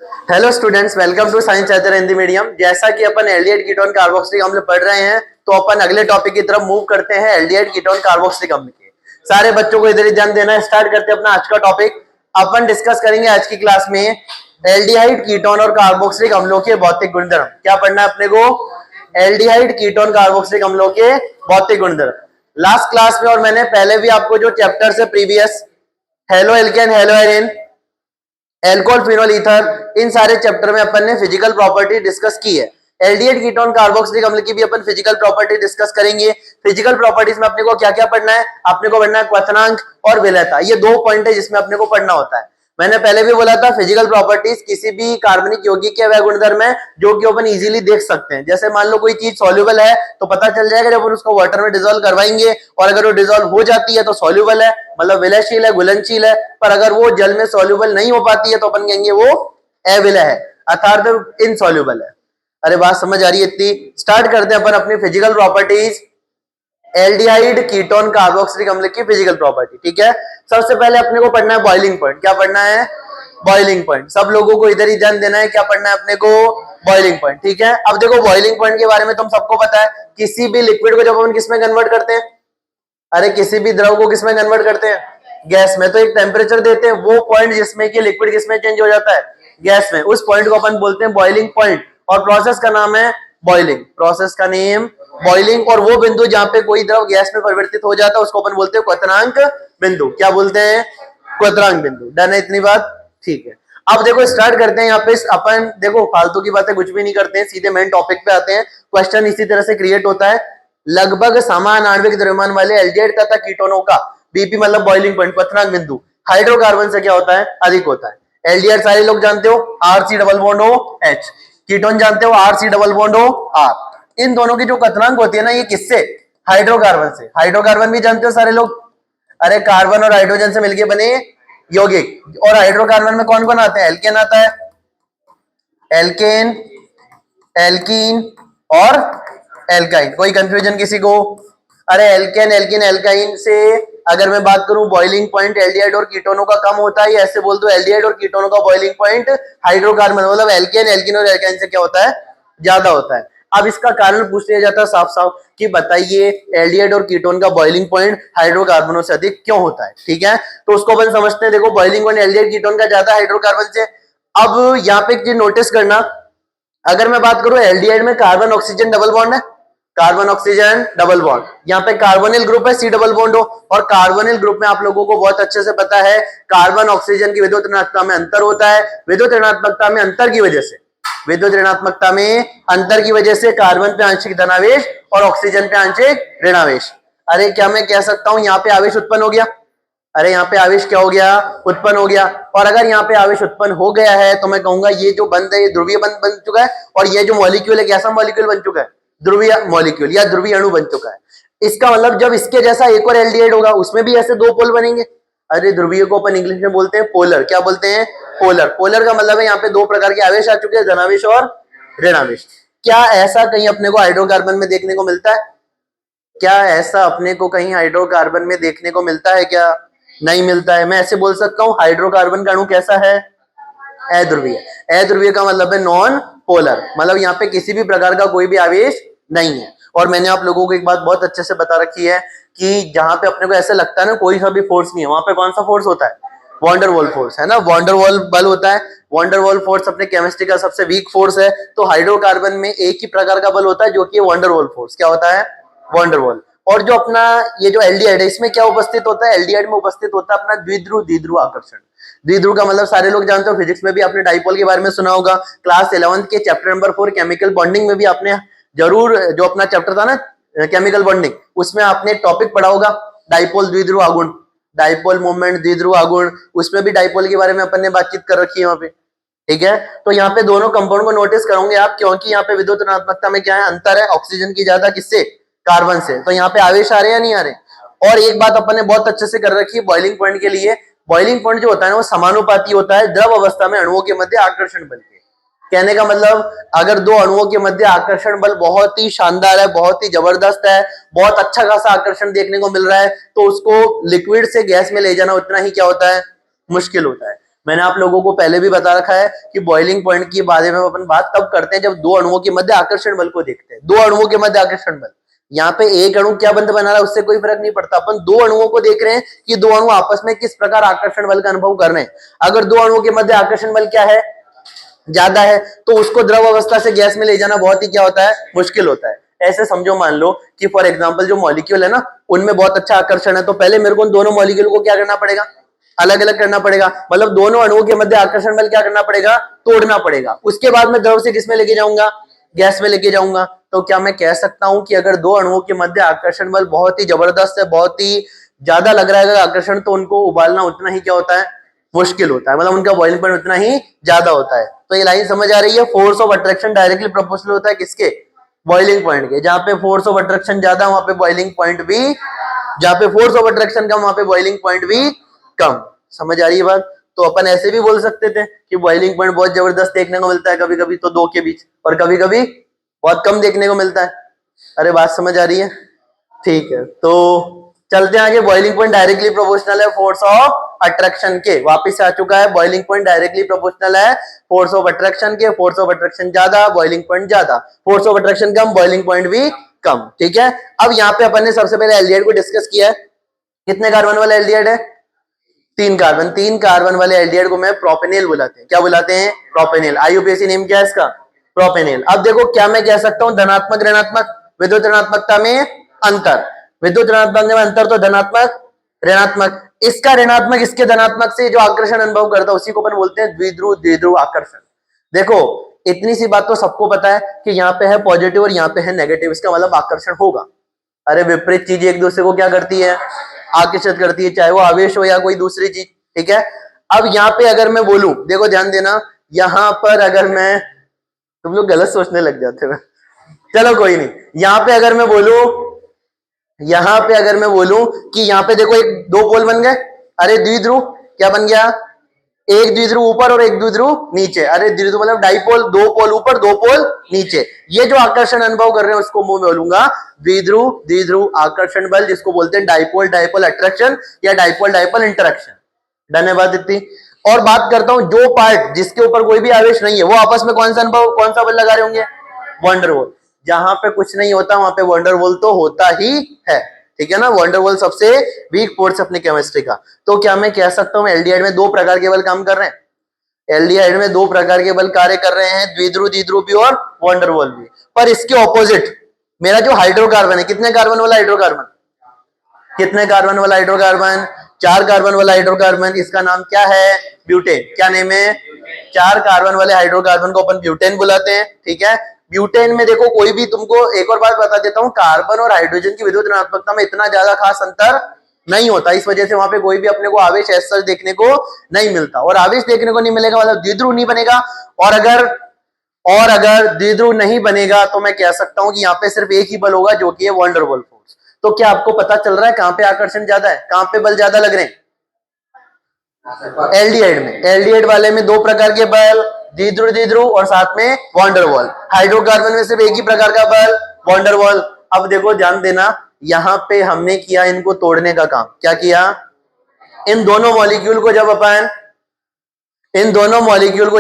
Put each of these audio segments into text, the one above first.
Hello students, welcome to Science Charger Hindi medium. जैसा कि अपन aldehyde ketone carboxylic अम्ल पढ़ रहे हैं, तो अपन अगले टॉपिक की तरफ मूव करते हैं एल्डिहाइड कीटोन कार्बोक्सिलिक अम्ल के। सारे बच्चों को इधर ही ध्यान देना है। स्टार्ट करते हैं अपना आज का टॉपिक। अपन डिस्कस करेंगे आज की क्लास में एल्डिहाइड कीटोन और कार्बोक्सिलिक अम्लों के भौतिक गुणधर्म। क्या पढ़ना है अपने को? एल्डिहाइड कीटोन कार्बोक्सिलिक अम्लों के भौतिक गुणधर्म। लास्ट क्लास में और मैंने पहले भी आपको जो चैप्टर से previous halo alkane, halo arene, alcohol, phenol, ether, इन सारे चैप्टर में अपन ने फिजिकल प्रॉपर्टी डिस्कस की है। एल्डिहाइड कीटोन कार्बोक्सिलिक अम्ल की भी अपन फिजिकल प्रॉपर्टी डिस्कस करेंगे। फिजिकल प्रॉपर्टीज में अपने को क्या क्या पढ़ना है? अपने को पढ़ना है क्वथनांक और विलयता। ये दो पॉइंट है जिसमें अपने को पढ़ना होता है। मैंने पहले भी बोला था फिजिकल प्रॉपर्टीज किसी भी कार्बनिक यौगिक के वह गुणधर्म है जो कि अपन इजीली देख सकते हैं। जैसे मान लो कोई चीज सॉल्युबल है तो पता चल जाएगा जब अपन उसको वाटर में डिसॉल्व करवाएंगे, और अगर वो डिसॉल्व हो जाती है तो सॉल्युबल है, मतलब विलयशील है, घुलनशील है। पर अगर वो जल में सॉल्युबल नहीं हो पाती है तो अपन कहेंगे वो अविलय है, अर्थात इनसॉल्युबल है। अरे बात समझ आ रही है इतनी? स्टार्ट करते हैं अपन अपनी physical properties. Aldehyde ketone carboxylic अम्ल की फिजिकल प्रॉपर्टी। ठीक है, सबसे पहले अपने को पढ़ना है बॉइलिंग पॉइंट। क्या पढ़ना है? Boiling point. सब लोगों को इधर ही ध्यान देना है। क्या पढ़ना है अपने को? Boiling point. ठीक है, अब देखो बॉइलिंग पॉइंट के बारे में तुम सबको पता है। किसी भी लिक्विड को जब हम किसमें कन्वर्ट करते हैं, अरे किसी भी द्रव को किसमें कन्वर्ट करते हैं? गैस में। तो एक टेम्परेचर देते हैं, वो पॉइंट जिसमें कि लिक्विड किसमें चेंज हो जाता है? गैस में। उस पॉइंट को अपन बोलते हैं बॉइलिंग पॉइंट, और प्रोसेस का नाम है बॉइलिंग। प्रोसेस का नेम बॉइलिंग। और वो बिंदु जहां पे कोई द्रव गैस में परिवर्तित हो जाता है उसको अपन बोलते हैं क्वथनांक बिंदु। क्या बोलते हैं? क्वथनांक बिंदु। डन है इतनी बात? ठीक है, अब देखो स्टार्ट करते हैं। यहाँ पे अपन देखो फालतू की बातें कुछ भी नहीं करते हैं, सीधे मेन टॉपिक पे आते हैं। क्वेश्चन इसी तरह से क्रिएट होता है। लगभग समान आणविक द्रव्यमान वाले एल्डिहाइड तथा कीटोनों का बीपी मतलब बॉइलिंग पॉइंट, क्वथनांक बिंदु, हाइड्रोकार्बन से क्या होता है? अधिक होता है। एल्डिहाइड सारे लोग जानते हो, RC double bond O H. Ketone जानते हो, RC double bond O R. इन दोनों की जो क्वथनांक होती है ना, ये किससे? हाइड्रोकार्बन से। हाइड्रोकार्बन भी जानते हो सारे लोग? अरे कार्बन और हाइड्रोजन से मिलके बने यौगिक। और हाइड्रोकार्बन में कौन कौन आता है? एल्केन आता है, एल्केन, एल्कीन और एल्काइन। कोई कंफ्यूजन किसी को? अरे एल्केन, एल्कीन, एल्काइन से अगर मैं बात करूं बॉइलिंग पॉइंट एल्डिहाइड और कीटोनों का कम होता है, या ऐसे बोल दो एल्डिहाइड और कीटोनों का बॉइलिंग पॉइंट हाइड्रोकार्बन मतलब एल्केन, एल्कीन और एल्काइन से क्या होता है? ज्यादा होता है। अब इसका कारण पूछ लिया जाता है साफ साफ कि बताइए एल्डिहाइड और कीटोन का बॉइलिंग पॉइंट हाइड्रोकार्बनों से अधिक क्यों होता है। ठीक है, तो उसको अपन समझते हैं। देखो बॉइलिंग पॉइंट एल्डिहाइड कीटोन का ज्यादा हाइड्रोकार्बन से। अब यहाँ पे एक चीज नोटिस करना, अगर मैं बात करूं एल्डिहाइड में कार्बन ऑक्सीजन डबल बॉन्ड है, कार्बन ऑक्सीजन डबल बॉन्ड। यहाँ पे कार्बोनिल ग्रुप है, सी डबल बॉन्ड हो। और कार्बोनिल ग्रुप में आप लोगों को बहुत अच्छे से पता है कार्बन ऑक्सीजन की विद्युत ऋणात्मकता में अंतर होता है। विद्युत ऋणात्मकता में अंतर की वजह से, विद्युत ऋणात्मकता में अंतर की वजह से कार्बन पे आंशिक धनावेश और ऑक्सीजन पे आंशिक ऋणावेश। अरे क्या मैं कह सकता हूं यहाँ पे आवेश उत्पन्न हो गया? अरे यहाँ पे आवेश क्या हो गया? उत्पन्न हो गया। और अगर यहाँ पे आवेश उत्पन्न हो गया है तो मैं कहूंगा ये जो बंध है ये ध्रुवीय बंध बन चुका है, और ये जो मॉलिक्यूल है कैसा मॉलिक्यूल बन चुका है? ध्रुवीय मॉलिक्यूल या ध्रुवीय अणु बन चुका है। इसका मतलब जब इसके जैसा एक और एल्डिहाइड होगा उसमें भी ऐसे दो पोल बनेंगे। अरे ध्रुवीय को अपन इंग्लिश में बोलते हैं पोलर। क्या बोलते हैं? पोलर। पोलर का मतलब है यहाँ पे दो प्रकार के आवेश आ चुके हैं, धनावेश और ऋणावेश। क्या ऐसा कहीं अपने को हाइड्रोकार्बन में देखने को मिलता है? क्या ऐसा अपने को कहीं हाइड्रोकार्बन में देखने को मिलता है? क्या नहीं मिलता है। मैं ऐसे बोल सकता हूं हाइड्रोकार्बन का अणु कैसा है? अध्रुवीय। अध्रुवीय का मतलब है नॉन पोलर, मतलब यहाँ पे किसी भी प्रकार का कोई भी आवेश नहीं है। और मैंने आप लोगों को एक बात बहुत अच्छे से बता रखी है कि जहां पे अपने को ऐसा लगता है ना कोई सा भी फोर्स नहीं है, वहां पे कौन सा फोर्स होता है? वॉन्डरवॉल फोर्स है ना, वॉन्डरवॉल बल होता है। वॉन्डरवॉल फोर्स अपने केमिस्ट्री का सबसे वीक फोर्स है। तो हाइड्रोकार्बन में एक ही प्रकार का बल होता है जो कि वॉन्डरवॉल फोर्स। क्या होता है? वॉन्डरवॉल। और जो अपना ये जो एल्डिहाइड है इसमें क्या उपस्थित होता है? एल्डिहाइड में उपस्थित होता है अपना द्विध्रुव द्विध्रुव आकर्षण। द्विध्रुव का मतलब सारे लोग जानते हो, फिजिक्स में भी आपने डाइपोल के बारे में सुना होगा। क्लास 11th के चैप्टर नंबर 4 केमिकल बॉन्डिंग में भी आपने जरूर, जो अपना चैप्टर था ना केमिकल बॉन्डिंग, उसमें आपने टॉपिक पढ़ा होगा डाइपोल द्विध्रुव आघूर्ण, डाइपोल मूवमेंट द्विध्रुव आघूर्ण। उसमें भी डाइपोल के बारे में अपन ने बातचीत कर रखी है वहां पे। ठीक है, तो यहाँ पे दोनों कंपाउंड को नोटिस करोगे आप, क्योंकि यहाँ पे विद्युत ऋणात्मकता में क्या है? अंतर है, ऑक्सीजन की ज्यादा, किससे? कार्बन से। तो यहाँ पे आवेश आ रहे हैं या नहीं आ रहे? और एक बात अपन ने बहुत अच्छे से कर रखी है बॉइलिंग पॉइंट के लिए, बॉइलिंग पॉइंट जो होता है ना वो समानुपाती होता है द्रव अवस्था में अणुओं के मध्य आकर्षण बल के। कहने का मतलब अगर दो अणुओं के मध्य आकर्षण बल बहुत ही शानदार है, बहुत ही जबरदस्त है, बहुत अच्छा खासा आकर्षण देखने को मिल रहा है, तो उसको लिक्विड से गैस में ले जाना उतना ही क्या होता है? मुश्किल होता है। मैंने आप लोगों को पहले भी बता रखा है कि बॉइलिंग पॉइंट की बारे में अपन बात तब करते हैं जब दो अणुओं के मध्य आकर्षण बल को देखते हैं। दो अणुओं के मध्य आकर्षण बल, यहाँ पे एक अणु क्या बंध बना रहा है उससे कोई फर्क नहीं पड़ता, अपन दो अणुओं को देख रहे हैं कि दो अणु आपस में किस प्रकार आकर्षण बल का अनुभव कर रहे हैं। अगर दो अणुओं के मध्य आकर्षण बल क्या है, ज्यादा है, तो उसको द्रव अवस्था से गैस में ले जाना बहुत ही क्या होता है, मुश्किल होता है। ऐसे समझो, मान लो कि फॉर एग्जांपल जो मॉलिक्यूल है ना उनमें बहुत अच्छा आकर्षण है, तो पहले मेरे को उन दोनों मॉलिक्यूल को क्या करना पड़ेगा, अलग अलग करना पड़ेगा, मतलब दोनों अणुओं के मध्य आकर्षण बल क्या करना पड़ेगा, तोड़ना पड़ेगा। उसके बाद मैं द्रव से किसमें लेके जाऊंगा, गैस में लेके जाऊंगा। तो क्या मैं कह सकता हूं कि अगर दो अणुओं के मध्य आकर्षण बल बहुत ही जबरदस्त है, बहुत ही ज्यादा लग रहा है आकर्षण, तो उनको उबालना उतना ही क्या होता है, मुश्किल होता है, मतलब उनका बॉइलिंग पॉइंट उतना ही ज्यादा होता है। तो ये लाइन समझ आ रही है, force of attraction directly proportional होता है किसके, बॉइलिंग पॉइंट के। जहां पे फोर्स ऑफ अट्रैक्शन ज्यादा वहां पे बॉइलिंग पॉइंट भी, जहां पे फोर्स ऑफ अट्रैक्शन कम वहां पे बॉइलिंग पॉइंट भी कम। समझ आ रही है बात। तो अपन ऐसे भी बोल सकते थे कि बॉइलिंग पॉइंट बहुत जबरदस्त देखने को मिलता है कभी कभी तो दो के बीच, और कभी कभी बहुत कम देखने को मिलता है। अरे बात समझ आ रही है, ठीक है। तो चलते हैं आगे। बॉइलिंग पॉइंट डायरेक्टली प्रोपोर्शनल है फोर्स ऑफ अट्रैक्शन के, वापस आ चुका है। बॉइलिंग पॉइंट डायरेक्टली प्रोपोर्शनल है फोर्स ऑफ अट्रैक्शन के, फोर्स ऑफ अट्रैक्शन ज्यादा, बॉइलिंग पॉइंट ज्यादा, force of attraction come, boiling point भी कम, ठीक है। अब यहाँ पे अपन ने सबसे पहले एल्डिहाइड को डिस्कस किया है। कितने कार्बन वाला एल्डिहाइड है, 3 कार्बन। 3 कार्बन वाले एल्डिहाइड को मैं प्रोपेनेल बुलाते हैं। क्या बुलाते हैं, प्रोपेनेल। आईयूपीएसी नेम क्या है इसका, प्रोपेनेल। अब देखो क्या मैं कह सकता हूं, धनात्मक ऋणात्मक, विद्युत ऋणात्मकता में अंतर, विद्युत ऋणात्मक में अंतर तो धनात्मक ऋणात्मक। इसका ऋणात्मक इसके धनात्मक से जो आकर्षण अनुभव करता है उसी को अपन बोलते हैं द्विध्रुव द्विध्रुव आकर्षण। देखो इतनी सी बात तो सबको पता है कि यहाँ पे है पॉजिटिव और यहाँ पे है नेगेटिव, इसका मतलब आकर्षण होगा। अरे विपरीत चीजें एक दूसरे को क्या करती है, आकर्षित करती है, चाहे वो आवेश हो या कोई दूसरी चीज, ठीक है। अब यहाँ पे अगर मैं बोलूं, देखो ध्यान देना, यहाँ पर अगर मैं, तुम लोग गलत सोचने लग जाते हो, चलो कोई नहीं। यहाँ पे अगर मैं बोलूं, यहाँ पे अगर मैं बोलूं कि यहाँ पे देखो एक दो पोल बन गए, अरे द्विध्रुव, क्या बन गया, एक द्विध्रुव ऊपर और एक द्विध्रुव नीचे। अरे द्विध्रुव मतलब डाइपोल, दो पोल ऊपर दो पोल नीचे। ये जो आकर्षण अनुभव कर रहे हैं उसको मैं बोलूंगा द्विध्रुव द्विध्रुव आकर्षण बल, जिसको बोलते हैं डाइपोल डाइपोल अट्रैक्शन या डाइपोल डाइपोल इंटरेक्शन। धन्यवाद इतनी। और बात करता हूं जो पार्ट जिसके ऊपर कोई भी आवेश नहीं है वो आपस में कौन सा अनुभव, कौन सा बल लगा रहे होंगे, वंडरवॉल। जहां पे कुछ नहीं होता वहां पे वंडरवॉल तो होता ही है, ठीक है ना। वंडरवॉल सबसे वीक फोर्स अपनी केमिस्ट्री का। तो क्या मैं कह सकता हूं एल्डिहाइड में दो प्रकार के बल काम कर रहे हैं, एल्डिहाइड में दो प्रकार के बल कार्य कर रहे हैं, द्विध्रुव द्विध्रुव भी और वंडरवॉल भी। पर इसके ऑपोजिट मेरा जो हाइड्रोकार्बन है, कितने कार्बन वाला हाइड्रोकार्बन, कितने कार्बन वाला हाइड्रोकार्बन, 4 कार्बन वाला हाइड्रोकार्बन, इसका नाम क्या है, ब्यूटेन। क्या नेम है, 4 कार्बन वाले हाइड्रोकार्बन को अपन ब्यूटेन बुलाते हैं, ठीक है। ब्यूटेन में देखो कोई भी, तुमको एक और बात बता देता हूं, कार्बन और हाइड्रोजन की विद्युत ऋणात्मकता में इतना ज्यादा खास अंतर नहीं होता, इस वजह से वहां पे कोई भी अपने को आवेश ऐसा देखने को नहीं मिलता। और आवेश देखने को नहीं मिलेगा मतलब द्विध्रुव नहीं बनेगा। और अगर द्विध्रुव नहीं बनेगा तो मैं कह सकता हूं कि यहाँ पे सिर्फ एक ही बल होगा जो कि है वंडरवॉल फोर्स। तो क्या आपको पता चल रहा है कहां पे आकर्षण ज्यादा है, कहां पे बल ज्यादा लग रहे हैं, एल्डिहाइड में। एल्डिहाइड वाले में दो प्रकार के बल, द्विध्रुव द्विध्रुव और साथ में वंडरवॉल। हाइड्रोकार्बन में सिर्फ एक ही प्रकार का बल, वंडरवॉल। अब देखो ध्यान देना, यहां पे हमने किया इनको तोड़ने का काम। क्या किया, इन दोनों मॉलिक्यूल को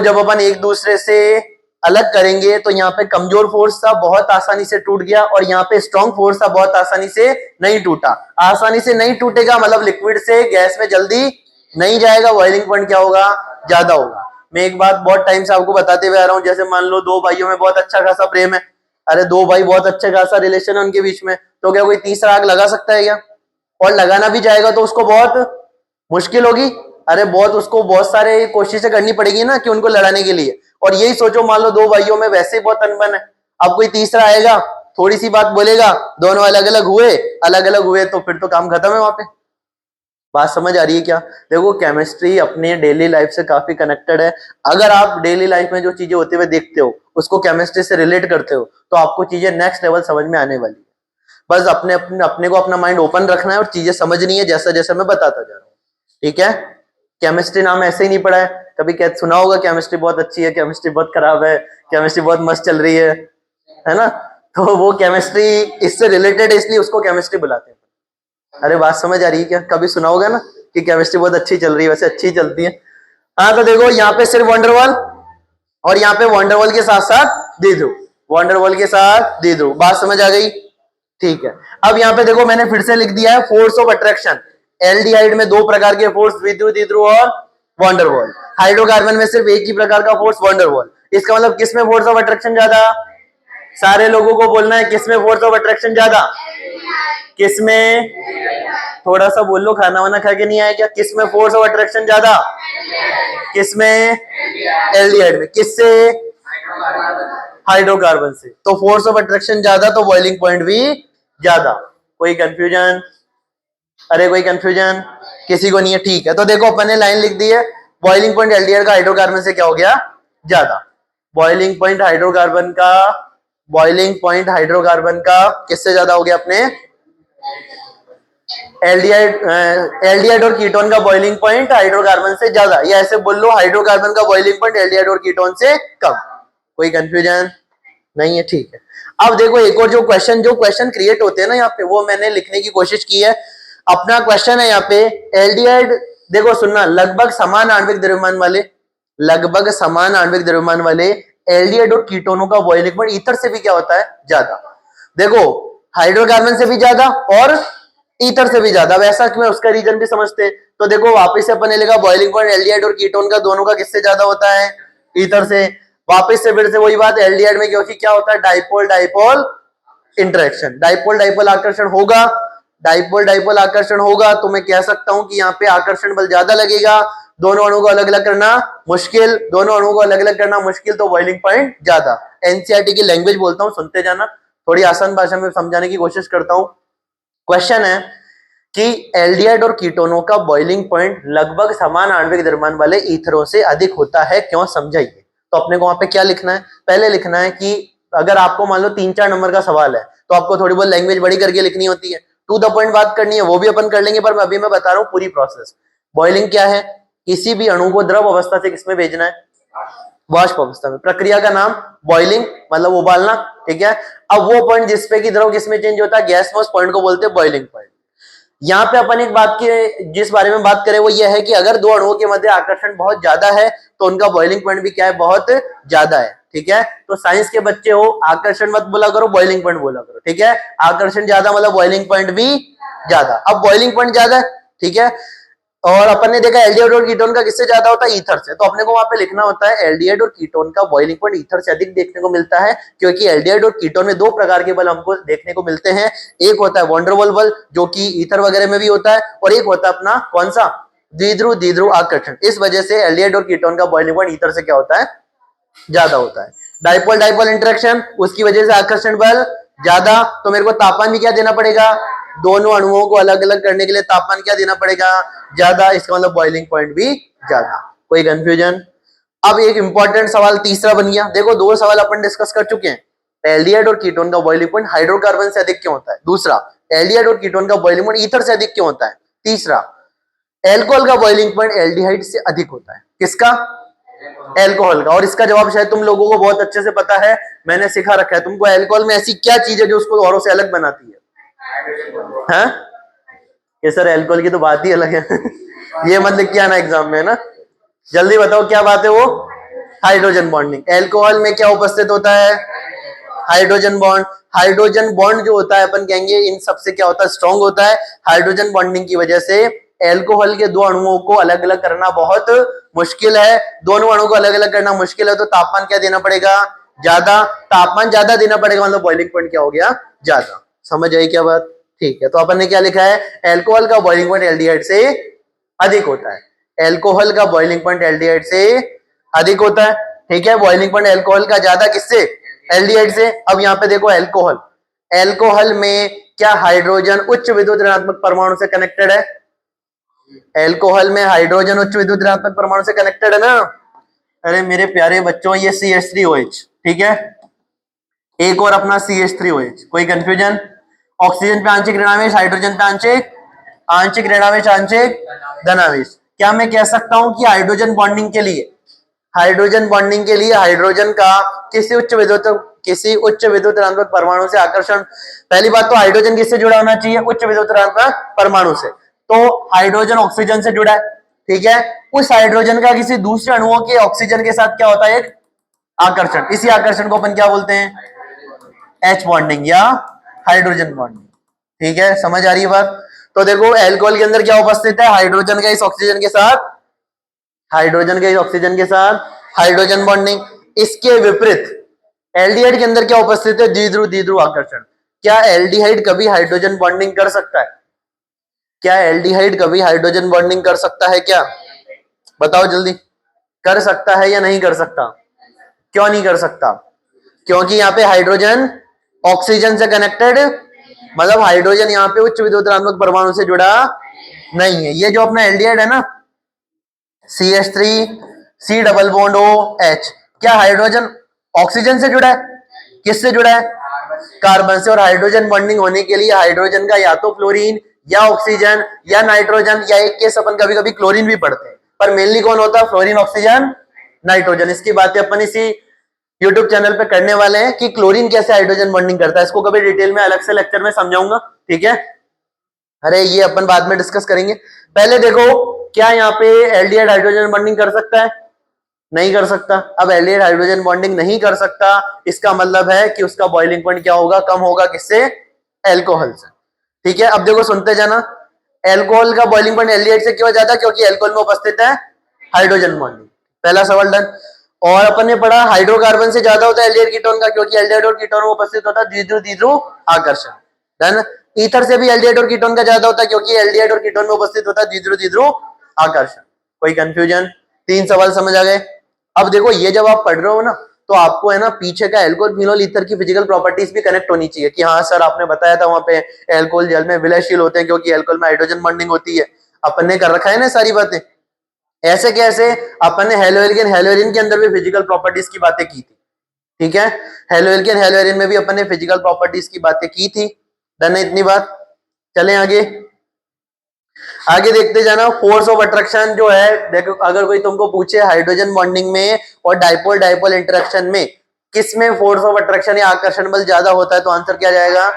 जब अपन एक दूसरे से अलग करेंगे तो यहाँ पे कमजोर फोर्स था बहुत आसानी से टूट गया, और यहाँ पे स्ट्रॉन्ग फोर्स था बहुत आसानी से नहीं टूटा। आसानी से नहीं टूटेगा मतलब लिक्विड से गैस में जल्दी नहीं जाएगा, बॉइलिंग पॉइंट क्या होगा, ज्यादा होगा। मैं एक बात बहुत टाइम से आपको बताते हुए आ रहा हूं, जैसे मान लो दो भाइयों में बहुत अच्छा खासा प्रेम है, अरे दो भाई बहुत अच्छा खासा रिलेशन है उनके बीच में, तो क्या कोई तीसरा आग लगा सकता है क्या, और लगाना भी जाएगा तो उसको बहुत मुश्किल होगी। अरे उसको बहुत सारे कोशिशें करनी पड़ेगी ना कि उनको लड़ाने के लिए। और यही सोचो, मान लो दो भाइयों में वैसे ही बहुत अनबन है, अब कोई तीसरा आएगा थोड़ी सी बात बोलेगा, दोनों अलग अलग हुए तो फिर तो काम खत्म है वहां पे। बात समझ आ रही है क्या। देखो केमिस्ट्री अपने डेली लाइफ से काफी कनेक्टेड है। अगर आप डेली लाइफ में जो चीजें होते हुए देखते हो उसको केमिस्ट्री से रिलेट करते हो तो आपको चीजें नेक्स्ट लेवल समझ में आने वाली है। बस अपने को अपना माइंड ओपन रखना है और चीजें समझनी है जैसा जैसा मैं बताता जा रहा हूँ, ठीक है। केमिस्ट्री नाम ऐसे ही नहीं पड़ा है, कभी क्या सुना होगा केमिस्ट्री बहुत अच्छी है, केमिस्ट्री बहुत खराब है, केमिस्ट्री बहुत मस्त चल रही है ना। तो वो केमिस्ट्री इससे रिलेटेड है इसलिए उसको केमिस्ट्री बुलाते हैं। अरे बात समझ आ रही है क्या, कभी सुना होगा ना कि केमिस्ट्री बहुत अच्छी चल रही है, वैसे अच्छी चलती है। हाँ, तो देखो यहाँ पे सिर्फ वंडरवॉल और यहाँ पे वंडरवॉल के साथ साथ दीद्रू, वंडरवॉल के साथ दीद्रू। बात समझ आ गई? ठीक है। अब यहाँ पे देखो मैंने फिर से लिख दिया है फोर्स ऑफ अट्रैक्शन। एल्डिहाइड में दो प्रकार के फोर्स, दीद्रू दीद्रू और वंडरवॉल। हाइड्रोकार्बन में सिर्फ एक ही प्रकार का फोर्स, वंडरवॉल। इसका मतलब किसमें फोर्स ऑफ अट्रैक्शन ज्यादा? सारे लोगों को बोलना है किसमें फोर्स ऑफ अट्रैक्शन ज्यादा? किसमें? थोड़ा सा बोल लो, खाना वाना खा के नहीं आया क्या? किसमें फोर्स ऑफ अट्रैक्शन ज्यादा? किसमें? एल्डिहाइड में। किससे? हाइड्रोकार्बन से। तो फोर्स ऑफ अट्रैक्शन ज्यादा तो बॉइलिंग पॉइंट भी ज्यादा। कोई कंफ्यूजन? अरे कोई कंफ्यूजन किसी को नहीं है? ठीक है, तो देखो अपन ने लाइन लिख दी है, बॉइलिंग पॉइंट एल्डिहाइड का हाइड्रोकार्बन से क्या हो गया? ज्यादा। बॉइलिंग पॉइंट हाइड्रोकार्बन का, बॉइलिंग पॉइंट हाइड्रोकार्बन का किससे ज्यादा हो गया अपने? एल्डिहाइड और कीटोन का बॉइलिंग पॉइंट हाइड्रोकार्बन से ज्यादा, या ऐसे बोल लो हाइड्रोकार्बन का बॉइलिंग पॉइंट एल्डिहाइड और कीटोन से कम। कोई कंफ्यूजन नहीं है? ठीक है। अब देखो एक और जो क्वेश्चन क्रिएट होते हैं ना यहाँ पे, वो मैंने लिखने की कोशिश की है। अपना क्वेश्चन है यहाँ पे, एल्डिहाइड, देखो सुनना, लगभग समान आणविक द्रव्यमान वाले एल्डिहाइड और कीटोनों का बॉइलिंग पॉइंट ईथर से भी क्या होता है? ज्यादा। देखो हाइड्रोकार्बन से भी ज्यादा और ईथर से भी ज्यादा। वैसा क्यों? उसका रीजन भी समझते हैं। तो देखो वापस से अपन ने लिखा बॉइलिंग पॉइंट एल्डिहाइड और कीटोन का दोनों का किससे ज्यादा होता है? ईथर से। वापस से फिर से वही बात, एल्डिहाइड में क्योंकि क्या होता है? Dipole dipole interaction, dipole dipole आकर्षण होगा, डाइपोल डाइपोल आकर्षण होगा, तो मैं कह सकता हूं कि यहाँ पे आकर्षण बल ज्यादा लगेगा। दोनों अणु को अलग अलग करना मुश्किल, दोनों अणु को अलग अलग करना मुश्किल, तो बॉइलिंग पॉइंट ज्यादा। एनसीईआरटी की लैंग्वेज बोलता हूं, सुनते जाना, थोड़ी आसान भाषा में समझाने की कोशिश करता हूं। क्वेश्चन है कि एल्डिहाइड और कीटोनों का बॉइलिंग पॉइंट लगभग समान आणविक द्रव्यमान वाले ईथरों से अधिक होता है, क्यों? समझाइए। तो अपने को वहां पे क्या लिखना है? पहले लिखना है कि अगर आपको मान लो 3-4 नंबर का सवाल है तो आपको थोड़ी बहुत लैंग्वेज बड़ी करके लिखनी होती है, टू द पॉइंट बात करनी है, वो भी अपन कर लेंगे, पर अभी मैं बता रहा हूं पूरी प्रोसेस। बॉइलिंग क्या है? किसी भी अणु को द्रव अवस्था से किसमें भेजना है? वाष्प अवस्था में। प्रक्रिया का नाम बॉइलिंग, मतलब उबालना, ठीक है। अब वो पॉइंट जिसपे कि द्रव किसमें चेंज होता है, गैस में, उस पॉइंट को बोलते हैं बॉइलिंग पॉइंट। यहाँ पे अपन एक बात की जिस बारे में बात करें वो ये है कि अगर दो अणुओं के मध्य आकर्षण बहुत ज्यादा है तो उनका बॉइलिंग पॉइंट भी क्या है? बहुत ज्यादा है, ठीक है। तो साइंस के बच्चे हो, आकर्षण मत बोला करो, बॉइलिंग पॉइंट बोला करो, ठीक है। आकर्षण ज्यादा मतलब बॉइलिंग पॉइंट भी ज्यादा। अब बॉइलिंग पॉइंट ज्यादा है, ठीक है, और अपन ने देखा एल्डिहाइड और कीटोन का किससे ज्यादा होता है? ईथर से। तो अपने को वहां पे लिखना होता है एल्डिहाइड और कीटोन का बॉइलिंग पॉइंट ईथर से अधिक देखने को मिलता है, क्योंकि एल्डिहाइड और कीटोन में दो प्रकार के बल हमको देखने को मिलते हैं। एक होता है वंडरवॉल बल, जो कि ईथर वगैरह में भी होता है, और एक होता है अपना कौन सा? द्विध्रुव द्विध्रुव आकर्षण। इस वजह से एल्डिहाइड और कीटोन का बॉइलिंग पॉइंट ईथर से क्या होता है? ज्यादा होता है। डाइपोल डाइपोल इंटरेक्शन, उसकी वजह से आकर्षण बल ज्यादा, तो मेरे को तापमान भी क्या देना पड़ेगा? दोनों अणुओं को अलग अलग करने के लिए तापमान क्या देना पड़ेगा? ज्यादा। इसका मतलब बॉइलिंग पॉइंट भी ज्यादा। कोई कंफ्यूजन? अब एक इंपॉर्टेंट सवाल तीसरा बन गया। देखो दो सवाल अपन डिस्कस कर चुके हैं, एल्डिहाइड और कीटोन का बॉइलिंग पॉइंट हाइड्रोकार्बन से अधिक क्यों होता है? दूसरा, एल्डिहाइड और कीटोन का बॉइलिंग पॉइंट ईथर से अधिक क्यों होता है? तीसरा, एल्कोहल का बॉइलिंग पॉइंट एल्डिहाइड से अधिक होता है। किसका? एल्कोहल का। और इसका जवाब शायद तुम लोगों को बहुत अच्छे से पता है, मैंने सिखा रखा है तुमको। एल्कोहल में ऐसी क्या चीज है जो उसको औरों से अलग बनाती है? हैं? ये सर एल्कोहल की तो बात ही अलग है ये मत लिख के आना एग्जाम में, है ना। जल्दी बताओ क्या बात है वो? Hydrogen bonding. एल्कोहल में क्या उपस्थित होता है? Hydrogen bond. हाइड्रोजन बॉन्ड जो होता है अपन कहेंगे इन सबसे क्या होता है? स्ट्रॉन्ग होता है। हाइड्रोजन बॉन्डिंग की वजह से एल्कोहल के दो अणुओं को अलग अलग करना बहुत मुश्किल है। दोनों अणुओं को अलग अलग करना मुश्किल है, तो तापमान क्या देना पड़ेगा? ज्यादा। तापमान ज्यादा देना पड़ेगा, मतलब बॉइलिंग पॉइंट क्या हो गया? ज्यादा। समझ आई क्या बात? ठीक है, तो अपन ने क्या लिखा है? एल्कोहल का बॉइलिंग पॉइंट एल्डिहाइड से अधिक होता है। एल्कोहल का बॉइलिंग पॉइंट एल्डिहाइड से अधिक होता है, ठीक है। बॉइलिंग पॉइंट एल्कोहल का ज्यादा किससे? एल्डिहाइड से। अब यहाँ पे देखो एल्कोहल, एल्कोहल में क्या हाइड्रोजन उच्च विद्युत ऋणात्मक परमाणु से कनेक्टेड है? एल्कोहल में हाइड्रोजन उच्च विद्युत ऋणात्मक परमाणु से कनेक्टेड है ना। अरे मेरे प्यारे बच्चों, ये CH3OH, ठीक है। एक और अपना CH3OH। कोई कंफ्यूजन? ऑक्सीजन पे आंशिक ऋणावेश, हाइड्रोजन पे आंशिक ऋणावेश, आंशिक धनावेश। क्या मैं कह सकता हूं कि हाइड्रोजन बॉन्डिंग के लिए हाइड्रोजन का किसी उच्च विद्युत ऋणात्मक परमाणु से आकर्षण, पहली बात तो हाइड्रोजन किससे जुड़ा होना चाहिए? उच्च विद्युत ऋणात्मक परमाणु से। तो हाइड्रोजन ऑक्सीजन से जुड़ा है, ठीक है, उस हाइड्रोजन का किसी दूसरे अणुओं के ऑक्सीजन के साथ क्या होता है, एक आकर्षण। इसी आकर्षण को अपन क्या बोलते हैं, एच बॉन्डिंग या हाइड्रोजन बॉन्डिंग। ठीक है, समझ आ रही है बात। तो देखो अल्कोहल के अंदर क्या उपस्थित है, हाइड्रोजन का इस ऑक्सीजन के साथ, हाइड्रोजन के इस ऑक्सीजन के साथ हाइड्रोजन बॉन्डिंग। इसके विपरीत एल्डिहाइड के अंदर क्या उपस्थित है, द्विध्रुव द्विध्रुव आकर्षण। क्या एल्डिहाइड कभी हाइड्रोजन बॉन्डिंग कर सकता है, क्या एल्डिहाइड कभी हाइड्रोजन बॉन्डिंग कर सकता है, क्या बताओ जल्दी, कर सकता है या नहीं कर सकता? क्यों नहीं कर सकता? क्योंकि यहाँ पे हाइड्रोजन ऑक्सीजन से कनेक्टेड, मतलब हाइड्रोजन यहाँ पे उच्च विद्युत ऋणात्मक परमाणु से जुड़ा नहीं है। ये जो अपना एल्डिहाइड है ना, CH3 C double bond OH, क्या हाइड्रोजन ऑक्सीजन से जुड़ा है? किससे जुड़ा है? कार्बन से। और हाइड्रोजन बॉन्डिंग होने के लिए हाइड्रोजन का या तो फ्लोरीन या ऑक्सीजन या नाइट्रोजन, या एक केस अपन कभी कभी क्लोरीन भी पढ़ते हैं, पर मेनली कौन होता है, फ्लोरीन, ऑक्सीजन, नाइट्रोजन। इसकी बातें अपन इसी यूट्यूब चैनल पे करने वाले हैं कि क्लोरीन कैसे हाइड्रोजन बॉन्डिंग करता है। इसको कभी डिटेल में अलग से लेक्चर में समझाऊंगा, ठीक है। अरे ये अपन बाद में डिस्कस करेंगे। पहले देखो, क्या यहाँ पे एल्डिहाइड हाइड्रोजन बॉन्डिंग कर सकता है? नहीं कर सकता। अब एल्डिहाइड हाइड्रोजन बॉन्डिंग नहीं कर सकता, इसका मतलब है कि उसका बॉइलिंग पॉइंट क्या होगा, कम होगा। किससे? अल्कोहल से। ठीक है, अब देखो सुनते जाना। अल्कोहल का बॉइलिंग पॉइंट एल्डिहाइड से क्यों ज्यादा? क्योंकि अल्कोहल में उपस्थित है हाइड्रोजन बॉन्डिंग। पहला सवाल डन। और अपन ने पढ़ा हाइड्रोकार्बन से ज्यादा होता है एल्डिहाइड कीटोन का, क्योंकि एल्डिहाइड और कीटोन में उपस्थित होता है द्विध्रुव द्विध्रुव आकर्षण। डन। ईथर से भी एल्डिहाइड और कीटोन का ज्यादा होता है, क्योंकि एल्डिहाइड और कीटोन में उपस्थित होता है द्विध्रुव द्विध्रुव आकर्षण। कोई कंफ्यूजन? 3 सवाल समझ आ गए। अब देखो, ये जब आप पढ़ रहे हो ना, तो आपको है ना पीछे का अल्कोहल फिनोल ईथर की फिजिकल प्रॉपर्टीज भी कनेक्ट होनी चाहिए कि हाँ सर आपने बताया था वहां पे अल्कोहल जल में विलयशील होते हैं क्योंकि अल्कोहल में हाइड्रोजन बॉन्डिंग होती है। अपन ने कर रखा है ना सारी बातें। ऐसे कैसे? अपन ने हेलोएल्केन के अंदर भी फिजिकल प्रॉपर्टीज की बातें की थी। ठीक है, हेलोएल्केन में भी अपन ने फिजिकल प्रॉपर्टीज की बातें की थी। डन है इतनी बात। चलें आगे, आगे देखते जाना। फोर्स ऑफ अट्रैक्शन जो है, देखो अगर कोई तुमको पूछे हाइड्रोजन बॉन्डिंग में और डाइपोल डाइपोल इंटरेक्शन में किस में फोर्स ऑफ अट्रैक्शन या आकर्षण बल ज्यादा होता है, तो आंसर क्या जाएगा?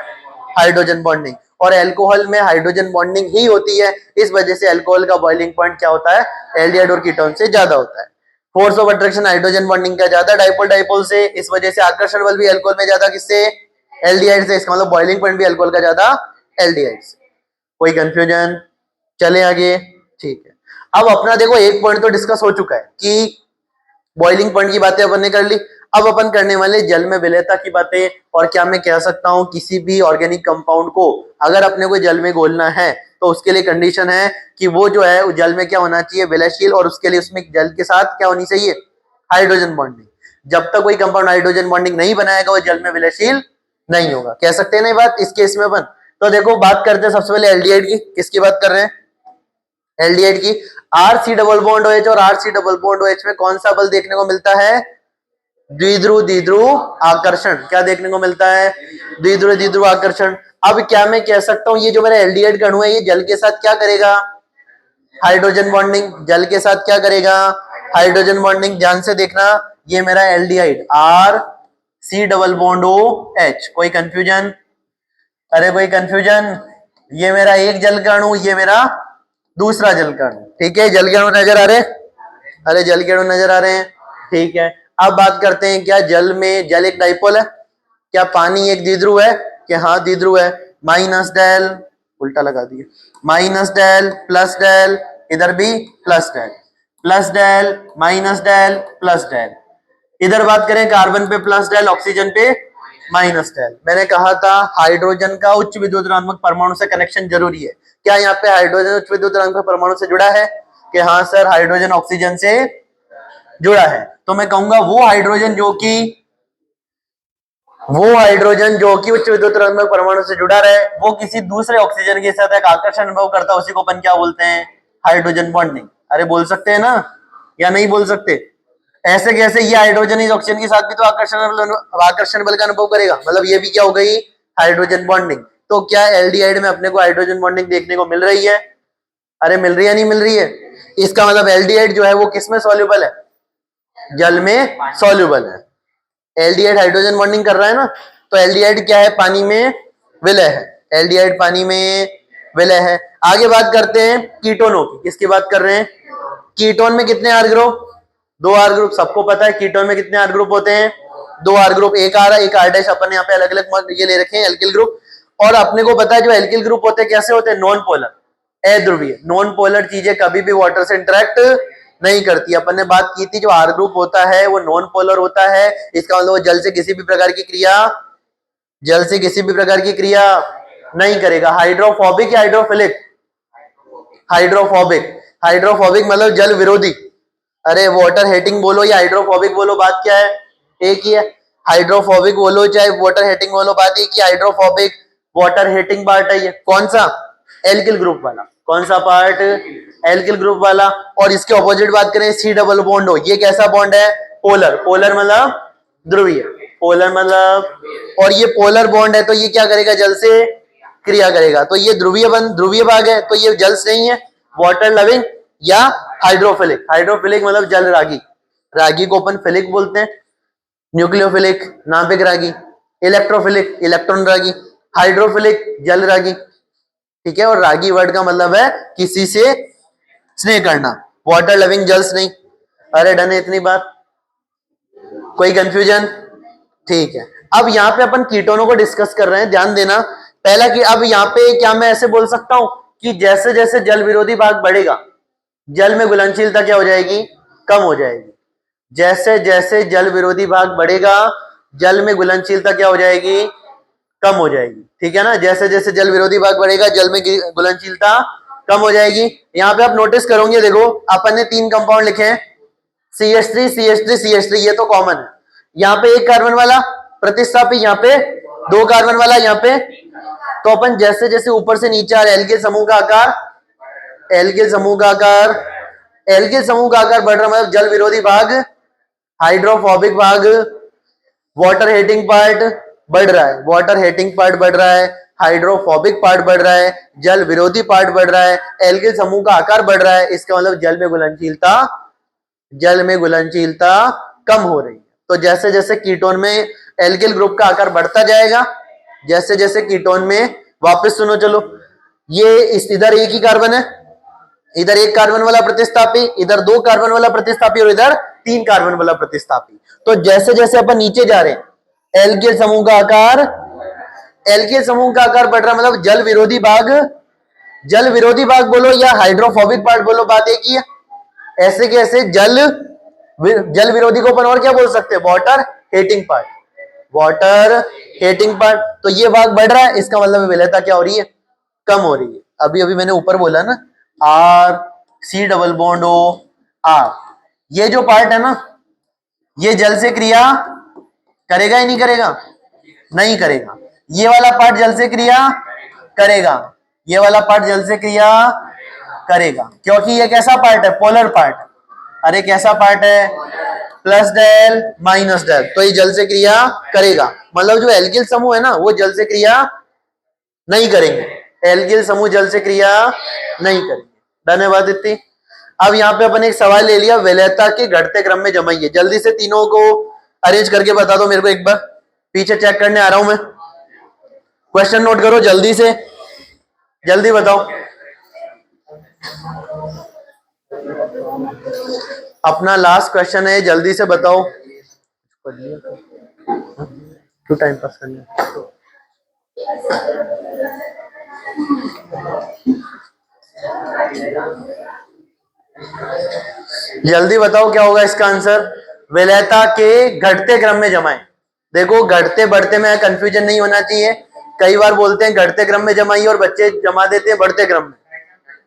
Hydrogen bonding. और अल्कोहल में हाइड्रोजन बॉन्डिंग ही होती है, इस वजह से अल्कोहल का बॉइलिंग पॉइंट क्या होता है, एल्डिहाइड और कीटोन से ज्यादा होता है। Force of attraction hydrogen bonding का ज्यादा डाइपोल डाइपोल से, इस वजह से आकर्षण बल भी अल्कोहल में ज्यादा, किससे? एल्डिहाइड से। इसका मतलब बॉइलिंग पॉइंट भी अल्कोहल का ज्यादा एल्डिहाइड से। कोई कंफ्यूजन? चले आगे, ठीक है। अब अपना देखो एक पॉइंट तो डिस्कस हो चुका है कि बॉइलिंग पॉइंट की बातें अपन ने कर ली। अब अपन करने वाले जल में विलेयता की बातें। और क्या मैं कह सकता हूं, किसी भी ऑर्गेनिक कंपाउंड को अगर अपने को जल में घोलना है तो उसके लिए कंडीशन है कि वो जो है जल में क्या होना चाहिए, विलयशील, और उसके लिए उसमें जल के साथ क्या होनी चाहिए, हाइड्रोजन बॉन्डिंग। जब तक कोई कंपाउंड हाइड्रोजन बॉन्डिंग नहीं बनाएगा वो जल में विलयशील नहीं होगा। कह सकते हैं ना ये बात इस केस में अपन। तो देखो बात करते हैं सबसे पहले एल्डिहाइड की। किसकी बात कर रहे हैं? एल्डिहाइड की। RC डबल बॉन्ड OH और RC डबल बॉन्ड OH में कौन सा बल देखने को मिलता है? द्विध्रुव द्विध्रुव आकर्षण। क्या देखने को मिलता है? द्विध्रुव द्विध्रुव आकर्षण। अब क्या मैं कह सकता हूं, ये जो मेरा एल्डिहाइड का अणु है ये जल के साथ क्या करेगा? Hydrogen bonding. जल के साथ क्या करेगा? Hydrogen bonding. ध्यान से देखना, ये मेरा aldehyde RC double bond OH। कोई कंफ्यूजन? अरे कोई कंफ्यूजन? ये मेरा एक जल का अणु, ये मेरा दूसरा जल का अणु। ठीक है, जल के अणु नजर आ रहे हैं? अरे जल के अणु नजर आ रहे हैं, ठीक है। अब बात करते हैं, क्या जल में, जल एक डाइपोल है, क्या पानी एक द्विध्रुव है? कि हाँ द्विध्रुव है। माइनस डेल, उल्टा लगा दिया, माइनस डेल प्लस डेल, इधर भी plus del, plus del minus del plus del. इधर बात करें कार्बन पे प्लस डेल, ऑक्सीजन पे माइनस डेल। मैंने कहा था हाइड्रोजन का उच्च विद्युत ऋणात्मक परमाणु से कनेक्शन जरूरी है। क्या यहाँ पे हाइड्रोजन उच्च विद्युत ऋणात्मक परमाणु से जुड़ा है? कि हाँ सर हाइड्रोजन ऑक्सीजन से जुड़ा है। तो मैं कहूंगा वो हाइड्रोजन जो कि उच्च विद्युत ऋणात्मक परमाणु से जुड़ा रहे, वो किसी दूसरे ऑक्सीजन के साथ एक आकर्षण अनुभव करता है, उसी को अपन क्या बोलते हैं? Hydrogen bonding. अरे बोल सकते हैं ना या नहीं बोल सकते? ऐसे कैसे? ये हाइड्रोजन इस ऑक्सीजन के साथ भी तो आकर्षण बल का अनुभव करेगा, मतलब ये भी क्या हो गई? Hydrogen bonding. तो क्या एल्डिहाइड में अपने को हाइड्रोजन बॉन्डिंग देखने को मिल रही है? अरे मिल रही है, नहीं मिल रही है? इसका मतलब एल्डिहाइड जो है वो किस में सॉल्युबल है? जल में सॉल्युबल है। एल्डिहाइड हाइड्रोजन बॉन्डिंग कर रहा है ना, तो एल्डिहाइड क्या है? पानी में विलय है। एल्डिहाइड पानी में विलय है। आगे बात करते हैं कीटोनों की। किसकी बात कर रहे हैं? कीटोन में कितने आर ग्रुप? 2 are group. सबको पता है कीटोन में कितने आर ग्रुप होते हैं? 2 आर ग्रुप। एक आर एक आर डैश अपन यहाँ पे अलग अलग ये ले रखे हैं एल्किल ग्रुप। और अपने को पता है जो एल्किल ग्रुप होते हैं कैसे होते हैं? नॉन पोलर, अध्रुवीय। नॉन पोलर चीजें कभी भी वाटर से इंटरेक्ट नहीं करती। अपन ने बात की थी जो आर ग्रुप होता है वो नॉन पोलर होता है, इसका मतलब वो जल से किसी भी प्रकार की क्रिया नहीं करेगा। हाइड्रोफोबिक या हाइड्रोफिलिक? हाइड्रोफोबिक मतलब जल विरोधी। अरे वाटर हेटिंग बोलो या हाइड्रोफोबिक बोलो, बात क्या है? एक ही है। हाइड्रोफोबिक बोलो चाहे वाटर हेटिंग बोलो, बात एक ही। हाइड्रोफोबिक वाटर हेटिंग पार्ट है ये। कौन सा? एल्किल ग्रुप वाला। कौन सा पार्ट? एल्किल ग्रुप वाला। और इसके ऑपोजिट बात करें सी डबल बॉन्ड हो, ये कैसा बॉन्ड है? पोलर। पोलर मतलब ध्रुवीय। पोलर मतलब, और ये पोलर बॉन्ड है तो ये क्या करेगा? जल से क्रिया करेगा। तो ये ध्रुवीय भाग है, तो ये जल से नहीं है, वाटर लविंग या हाइड्रोफिलिक। हाइड्रोफिलिक मतलब जल रागी। रागी को अपन फिलिक बोलते हैं। न्यूक्लियोफिलिक नाभिक रागी, इलेक्ट्रोफिलिक इलेक्ट्रॉन रागी, हाइड्रोफिलिक जल रागी। ठीक है। और रागी वर्ड का मतलब है किसी से स्नेह करना, वाटर लविंग जल्स नहीं। अरे डन है इतनी बात? कोई कंफ्यूजन? ठीक है। अब यहाँ पे अपन कीटोनों को डिस्कस कर रहे हैं, ध्यान देना। पहला कि अब यहाँ पे क्या मैं ऐसे बोल सकता हूं कि जैसे जैसे जल विरोधी भाग बढ़ेगा जल में घुलनशीलता क्या हो जाएगी? कम हो जाएगी। जैसे जैसे जल विरोधी भाग बढ़ेगा जल में घुलनशीलता क्या हो जाएगी? कम हो जाएगी। ठीक है ना? जैसे जैसे जल विरोधी भाग बढ़ेगा जल में घुलनशीलता कम हो जाएगी। यहाँ पे आप नोटिस करोगे, देखो अपन ने 3 कंपाउंड लिखे हैं, CH3 CH3 CH3, ये तो कॉमन है। यहाँ पे 1 कार्बन वाला प्रतिस्थापी, यहाँ पे 2 कार्बन वाला, यहाँ पे। तो अपन जैसे जैसे ऊपर से नीचे आ रहे एल्किल समूह का आकार बढ़ रहा, मतलब जल विरोधी भाग, हाइड्रोफोबिक भाग, वाटर हेटिंग पार्ट बढ़ रहा है, हाइड्रोफोबिक पार्ट बढ़ रहा है, जल विरोधी पार्ट बढ़ रहा है, एल्किल समूह का आकार बढ़ रहा है। इसका मतलब जल में घुलनशीलता कम हो रही है। तो जैसे जैसे कीटोन में एल्किल ग्रुप का आकार बढ़ता जाएगा, जैसे जैसे कीटोन में, वापस सुनो चलो, ये इधर एक ही कार्बन है, इधर 1 कार्बन वाला प्रतिस्थापी, इधर 2 कार्बन वाला प्रतिस्थापी और इधर 3 कार्बन वाला प्रतिस्थापी। तो जैसे जैसे अपन नीचे जा रहे हैं एल्किल समूह का आकार बढ़ रहा, मतलब जल विरोधी भाग बोलो या हाइड्रोफोबिक पार्ट बोलो, बात एक ही है। ऐसे के ऐसे जल विरोधी को अपन और क्या बोल सकते हैं? Water hating part. तो ये भाग बढ़ रहा है, इसका मतलब विलेयता क्या हो रही है? कम हो रही है। अभी अभी मैंने ऊपर बोला ना, R C double bond O R, ये जो पार्ट है ना, ये जल से क्रिया करेगा ही नहीं करेगा? नहीं करेगा। ये वाला पार्ट जल से क्रिया करेगा, क्योंकि ये कैसा पार्ट है? Polar part. अरे कैसा पार्ट है? प्लस डेल माइनस डेल, तो ये जल से क्रिया करेगा। मतलब जो एल्किल समूह है ना वो जल से क्रिया नहीं करेंगे, धन्यवाद इतनी। अब यहाँ पे अपन एक सवाल ले लिया, विलेयता के घटते क्रम में जमाइए। जल्दी से तीनों को अरेंज करके बता दो मेरे को, एक बार पीछे चेक करने आ रहा हूं मैं। क्वेश्चन नोट करो जल्दी से, जल्दी बताओ। अपना लास्ट क्वेश्चन है, जल्दी से बताओ। क्यों टाइम पास करना? जल्दी बताओ क्या होगा इसका आंसर? विलेयता के घटते क्रम में जमाएं। देखो घटते बढ़ते में कंफ्यूजन नहीं होना चाहिए। कई बार बोलते हैं घटते क्रम में जमाइए और बच्चे जमा देते हैं बढ़ते क्रम में,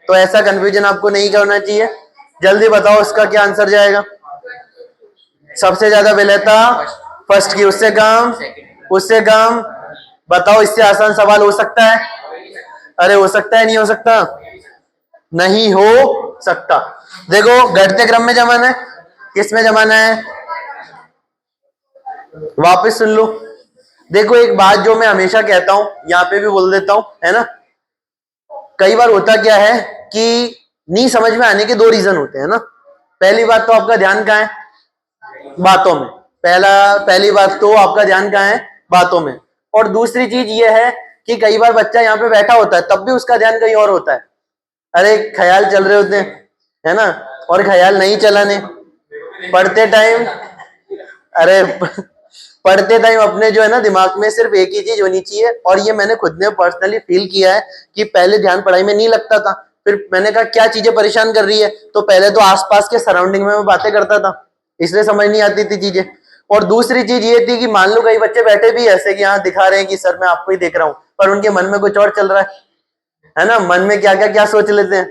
तो ऐसा कंफ्यूजन आपको नहीं करना चाहिए। जल्दी बताओ इसका क्या आंसर जाएगा? सबसे ज्यादा विलेयता फर्स्ट की, उससे कम। बताओ, इससे आसान सवाल हो सकता है? अरे हो सकता है, नहीं हो सकता? नहीं हो सकता। देखो घटते क्रम में जमाना है, किस में जमाना है? वापस सुन लो। देखो एक बात जो मैं हमेशा कहता हूं, यहाँ पे भी बोल देता हूं, है ना, कई बार होता क्या है कि नहीं समझ में आने के 2 रीजन होते हैं ना। पहली बात तो आपका ध्यान कहाँ है? बातों में। पहली बात तो आपका ध्यान कहाँ है? बातों में। और दूसरी चीज ये है कि कई बार बच्चा यहाँ पे बैठा होता है तब भी उसका ध्यान कहीं और होता है। अरे ख्याल चल रहे होते हैं, है ना, और ख्याल नहीं चलाने। पढ़ते टाइम, अरे पढ़ते टाइम अपने जो है ना दिमाग में सिर्फ एक ही चीज होनी चाहिए, और ये मैंने खुद ने पर्सनली फील किया है कि पहले ध्यान पढ़ाई में नहीं लगता था, फिर मैंने कहा क्या चीजें परेशान कर रही है, तो पहले तो आसपास के सराउंडिंग में मैं बातें करता था, इसलिए समझ नहीं आती थी चीजें। और दूसरी चीज ये थी कि मान लो कई बच्चे बैठे भी ऐसे कि हाँ दिखा रहे हैं कि सर मैं आपको ही देख रहा हूँ, पर उनके मन में कुछ और चल रहा है ना, मन में क्या क्या क्या सोच लेते हैं,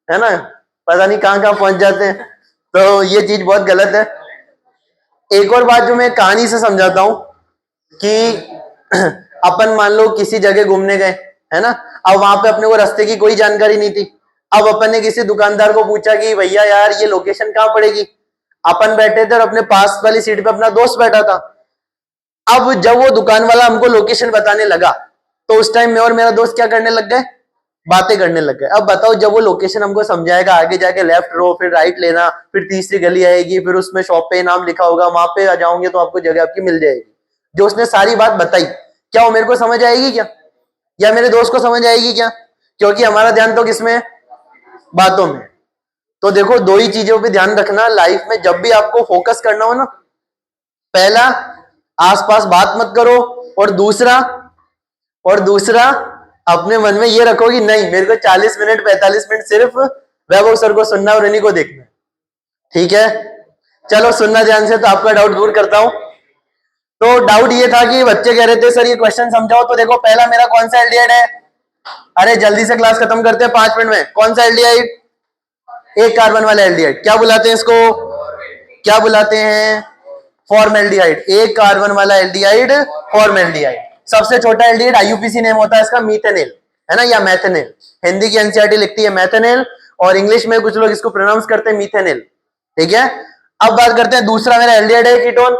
है ना, पता नहीं कहाँ कहाँ पहुंच जाते हैं। तो ये चीज बहुत गलत है। एक और बात जो मैं कहानी से समझाता हूं कि अपन मान लो किसी जगह घूमने गए, है ना, अब वहां पे अपने को रास्ते की कोई जानकारी नहीं थी। अब अपन ने किसी दुकानदार को पूछा कि भैया यार ये लोकेशन कहाँ पड़ेगी। अपन बैठे थे और अपने पास वाली सीट पे अपना दोस्त बैठा था। अब जब वो दुकान वाला हमको लोकेशन बताने लगा, तो उस टाइम मैं और मेरा दोस्त क्या करने लग गए, बातें करने लग गए। अब बताओ जब वो लोकेशन हमको समझाएगा, आगे जाके लेफ्ट रो, फिर राइट लेना, फिर तीसरी गली आएगी, फिर उसमें शॉप पे नाम लिखा होगा, वहां पे आ जाओगे तो आपको जगह आपकी मिल जाएगी। जो उसने सारी बात बताई, क्या वो मेरे को समझ आएगी क्या, या मेरे दोस्त को समझ आएगी क्या? क्योंकि हमारा ध्यान तो किसमें है, बातों में। तो देखो दो ही चीजों पे ध्यान रखना लाइफ में, जब भी आपको फोकस करना हो ना, पहला आसपास बात मत करो, और दूसरा अपने मन में ये रखो कि नहीं मेरे को 40 मिनट 45 मिनट सिर्फ वैभव सर को सुनना और इन्हीं को देखना। ठीक है, चलो सुनना ध्यान से, तो आपका डाउट दूर करता हूं। तो डाउट ये था कि बच्चे कह रहे थे सर ये क्वेश्चन समझाओ। तो देखो पहला मेरा कौन सा एल्डिहाइड है, अरे जल्दी से क्लास खत्म करते हैं 5 मिनट में। कौन सा एल्डिहाइड, एक कार्बन वाला एल्डिहाइड। क्या बुलाते हैं इसको, क्या बुलाते हैं, फॉर्मेल्डिहाइड। एक कार्बन वाला एल्डिहाइड फॉर्मेल्डिहाइड। सबसे छोटा एल्डिहाइड आईयूपीसी नेम होता है इसका, मीथेनेल, है ना, या मैथेनेल। हिंदी की एनसीईआरटी लिखती है मैथेनेल, और इंग्लिश में कुछ लोग इसको प्रोनाउंस करते हैं मीथेनेल। ठीक है, अब बात करते हैं दूसरा मेरा एल्डिहाइड है कीटोन।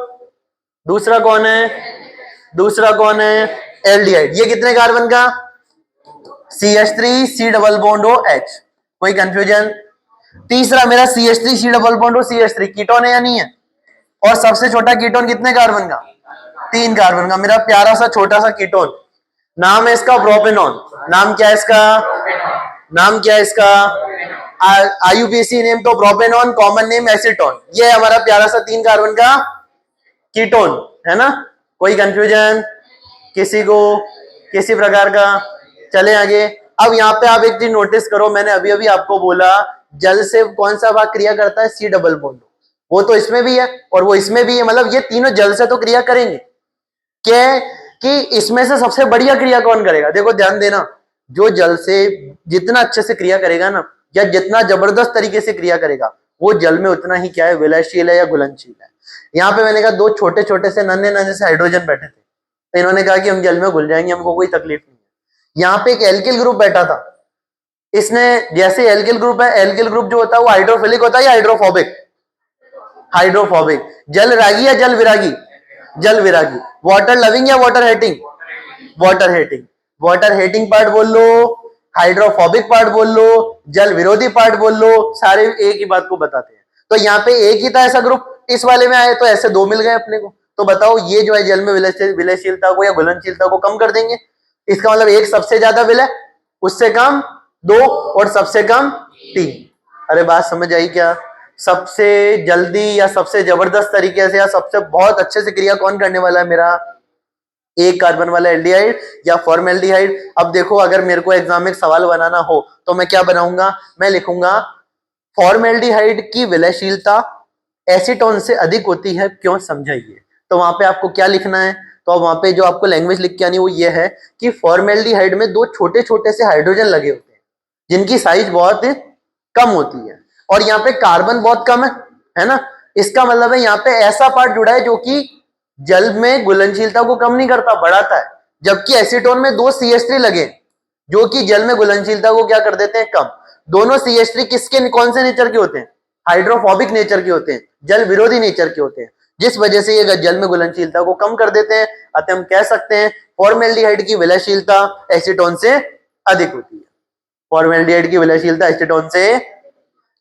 दूसरा कौन है, दूसरा कौन है, एल्डिहाइड। ये कितने कार्बन का, CH3 C double bond O H। कोई कंफ्यूजन? तीसरा मेरा CH3 C double bond O CH3 ketone है या नहीं है? और सबसे छोटा कीटोन कितने कार्बन का, 3 कार्बन का। मेरा प्यारा सा छोटा सा कीटोन, नाम है इसका प्रोपेनॉन। नाम क्या है इसका, नाम क्या है इसका, आईयूपीएसी नेम तो प्रोपेनॉन, कॉमन नेम एसीटोन। ये हमारा प्यारा सा 3 कार्बन का कीटोन, है ना। कोई कंफ्यूजन किसी को, किसी प्रकार का? चले आगे। अब यहाँ पे आप एक चीज नोटिस करो, मैंने अभी अभी आपको बोला जल से कौन सा भाग क्रिया करता है, C डबल बॉन्ड। वो तो इसमें भी है और वो इसमें भी है, मतलब ये तीनों जल से तो क्रिया करेंगे। क्या कि इसमें से सबसे बढ़िया क्रिया कौन करेगा, देखो ध्यान देना, जो जल से जितना अच्छे से क्रिया करेगा ना, या जितना जबरदस्त तरीके से क्रिया करेगा, वो जल में उतना ही क्या है, विलयशील है या घुलनशील है। यहाँ पे मैंने कहा दो छोटे छोटे से नन्हे नन्हे से हाइड्रोजन बैठे थे, तो इन्होंने कहा कि हम जल में घुल जाएंगे, हमको कोई तकलीफ नहीं है। यहाँ पे एक एल्किल ग्रुप बैठा था, इसने जैसे एल्किल ग्रुप है, एल्किल ग्रुप जो होता है वो हाइड्रोफिलिक होता है या हाइड्रोफोबिक, हाइड्रोफोबिक। जल रागी या जल विरागी, जल विरागी। वाटर लविंग या water hating, water hating. Water hating part बोल लो, हाइड्रोफोबिक पार्ट बोल लो, जल विरोधी पार्ट बोल लो, सारे एक ही बात को बताते हैं। तो यहाँ पे एक ही था ऐसा ग्रुप, इस वाले में आए तो ऐसे दो मिल गए अपने को। तो बताओ ये जो है जल में विलयशीलता को या घुलनशीलता को कम कर देंगे। इसका मतलब एक सबसे ज्यादा विलय, उससे कम 2, और सबसे कम 3। अरे बात समझ आई क्या? सबसे जल्दी या सबसे जबरदस्त तरीके से या सबसे बहुत अच्छे से क्रिया कौन करने वाला है मेरा, एक कार्बन वाला एल्डिहाइड या फॉर्मेल्डिहाइड। अब देखो अगर मेरे को एग्जाम में एक सवाल बनाना हो तो मैं क्या बनाऊंगा, मैं लिखूंगा फॉर्मेल्डिहाइड की विलयशीलता एसीटोन से अधिक होती है, क्यों, समझाइए। तो वहां पे आपको क्या लिखना है, तो वहां पे जो आपको लैंग्वेज लिख के आनी वो ये है कि फॉर्मेल्डिहाइड में 2 छोटे छोटे से हाइड्रोजन लगे होते हैं, जिनकी साइज बहुत कम होती है, और यहाँ पे कार्बन बहुत कम है ना। इसका मतलब है यहाँ पे ऐसा पार्ट जुड़ा है जो कि जल में घुलनशीलता को कम नहीं करता, बढ़ाता है। जबकि एसीटोन में 2 CH3 लगे जो कि जल में घुलनशीलता को क्या कर देते हैं, कम। दोनों CH3 किसके, कौन से नेचर के होते हैं, हाइड्रोफोबिक नेचर के होते हैं, जल विरोधी नेचर के होते हैं, जिस वजह से ये जल में घुलनशीलता को कम कर देते हैं। अतः हम कह सकते हैं फॉर्मेल्डिहाइड की विलयशीलता एसीटोन से अधिक होती है, फॉर्मेल्डिहाइड की विलयशीलता एसीटोन से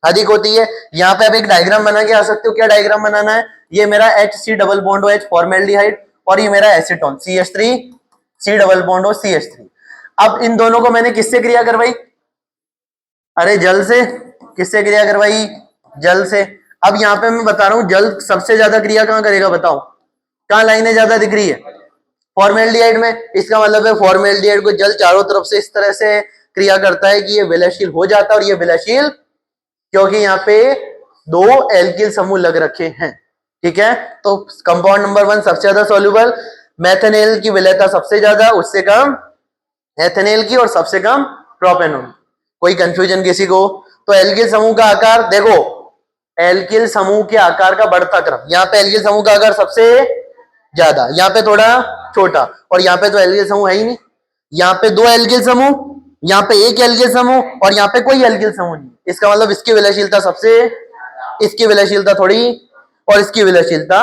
अधिक होती है। यहाँ पे आप एक डायग्राम बना के आ सकते हो। क्या डायग्राम बनाना है, ये मेरा HC double bond OH formaldehyde, और ये मेरा acetone CH3 C double bond O CH3। अब इन दोनों को मैंने किससे क्रिया करवाई, अरे जल से। किससे क्रिया करवाई, जल से। अब यहाँ पे मैं बता रहा हूँ जल सबसे ज्यादा क्रिया कहाँ करेगा, बताओ कहाँ लाइनें ज्यादा दिख रही है, फॉर्मेल्डिहाइड में। इसका मतलब है फॉर्मेल्डिहाइड को जल चारों तरफ से इस तरह से क्रिया करता है कि ये विलयशील हो जाता है, और ये विलयशील क्योंकि यहाँ पे दो एल्किल समूह लग रखे हैं। ठीक है, तो कंपाउंड नंबर 1 सबसे ज्यादा सॉल्युबल, मेथेनेल की विलयता सबसे ज्यादा, उससे कम एथेनेल की, और सबसे कम प्रोपेनॉल। कोई कंफ्यूजन किसी को? तो एल्किल समूह का आकार देखो, एल्किल समूह के आकार का बढ़ता क्रम, यहाँ पे एल्किल समूह का आकार सबसे ज्यादा, यहाँ पे थोड़ा छोटा, और यहाँ पे तो एल्किल समूह है ही नहीं। यहाँ पे 2 एल्किल समूह, यहाँ पे 1 एल्किल समूह, और यहाँ पे कोई एल्किल समूह नहीं। इसका मतलब इसकी विलयशीलता सबसे, इसकी विलयशीलता थोड़ी, और इसकी विलयशीलता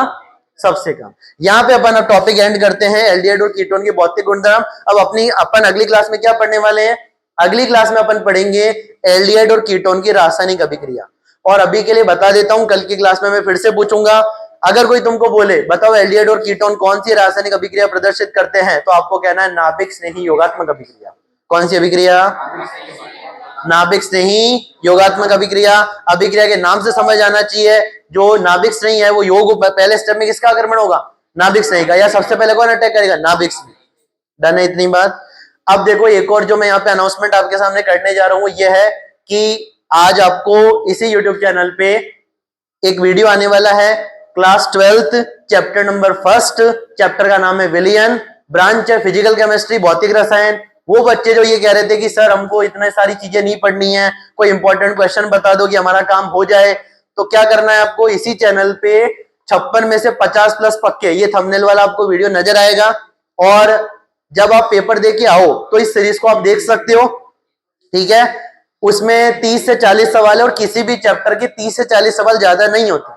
सबसे कम। यहाँ पे अपन अब टॉपिक एंड करते हैं एल्डिहाइड और कीटोन के भौतिक गुणधर्म। अब अपन अगली क्लास में क्या पढ़ने वाले हैं? अगली क्लास में अपन पढ़ेंगे एल्डिहाइड और कीटोन की रासायनिक अभिक्रिया। और अभी के लिए बता देता हूं, कल की क्लास में मैं फिर से पूछूंगा, अगर कोई तुमको बोले बताओ एल्डिहाइड और कीटोन कौन सी रासायनिक अभिक्रिया प्रदर्शित करते हैं, तो आपको कहना है नाभिक स्नेही योगात्मक अभिक्रिया। कौन सी अभिक्रिया? नाभिक स्नेही योगात्मक अभिक्रिया। अभिक्रिया के नाम से समझ आना चाहिए, जो नाभिक स्नेही है वो योग पहले स्टेप में किसका आक्रमण होगा? नाभिक स्नेही का। या सबसे पहले कौन अटैक करेगा? नाभिक स्नेही। डन है इतनी बात। अब देखो एक और जो मैं यहाँ पे अनाउंसमेंट आपके सामने करने जा रहा हूँ ये है कि आज आपको इसी यूट्यूब चैनल पे एक वीडियो आने वाला है, class 12th chapter number 1, chapter का नाम है विलियन, ब्रांच है फिजिकल केमिस्ट्री, भौतिक रसायन। वो बच्चे जो ये कह रहे थे कि सर हमको इतने सारी चीजें नहीं पढ़नी है, कोई इंपॉर्टेंट क्वेश्चन बता दो कि हमारा काम हो जाए, तो क्या करना है आपको, इसी चैनल पे 56 में से 50 प्लस पक्के, ये थंबनेल वाला आपको वीडियो नजर आएगा, और जब आप पेपर दे के आओ तो इस सीरीज को आप देख सकते हो। ठीक है, उसमें 30 से 40 सवाल है, और किसी भी चैप्टर के 30 से 40 सवाल ज्यादा नहीं होते,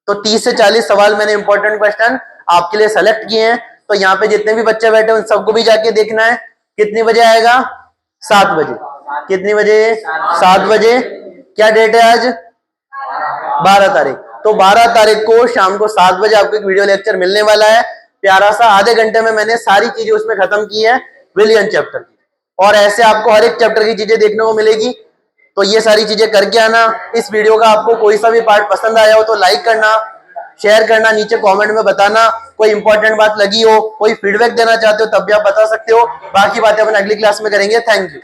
तो 30 से 40 सवाल मैंने इंपॉर्टेंट क्वेश्चन आपके लिए सेलेक्ट किए हैं। तो यहाँ पे जितने भी बच्चे बैठे उन सबको भी जाके देखना है। कितनी बजे आएगा? 7 बजे। कितनी बजे? 7 बजे। क्या डेट है आज? 12 तारीख। तो 12 तारीख को शाम को 7 बजे आपको एक वीडियो लेक्चर मिलने वाला है। प्यारा सा आधे घंटे में मैंने सारी चीजें उसमें खत्म की है विलियन चैप्टर की, और ऐसे आपको हर एक चैप्टर की चीजें देखने को मिलेगी। तो ये सारी चीजें करके आना। इस वीडियो का आपको कोई सा भी पार्ट पसंद आया हो तो लाइक करना, शेयर करना, नीचे कमेंट में बताना, कोई इंपॉर्टेंट बात लगी हो, कोई फीडबैक देना चाहते हो तब भी आप बता सकते हो। बाकी बातें अपन अगली क्लास में करेंगे। Thank you.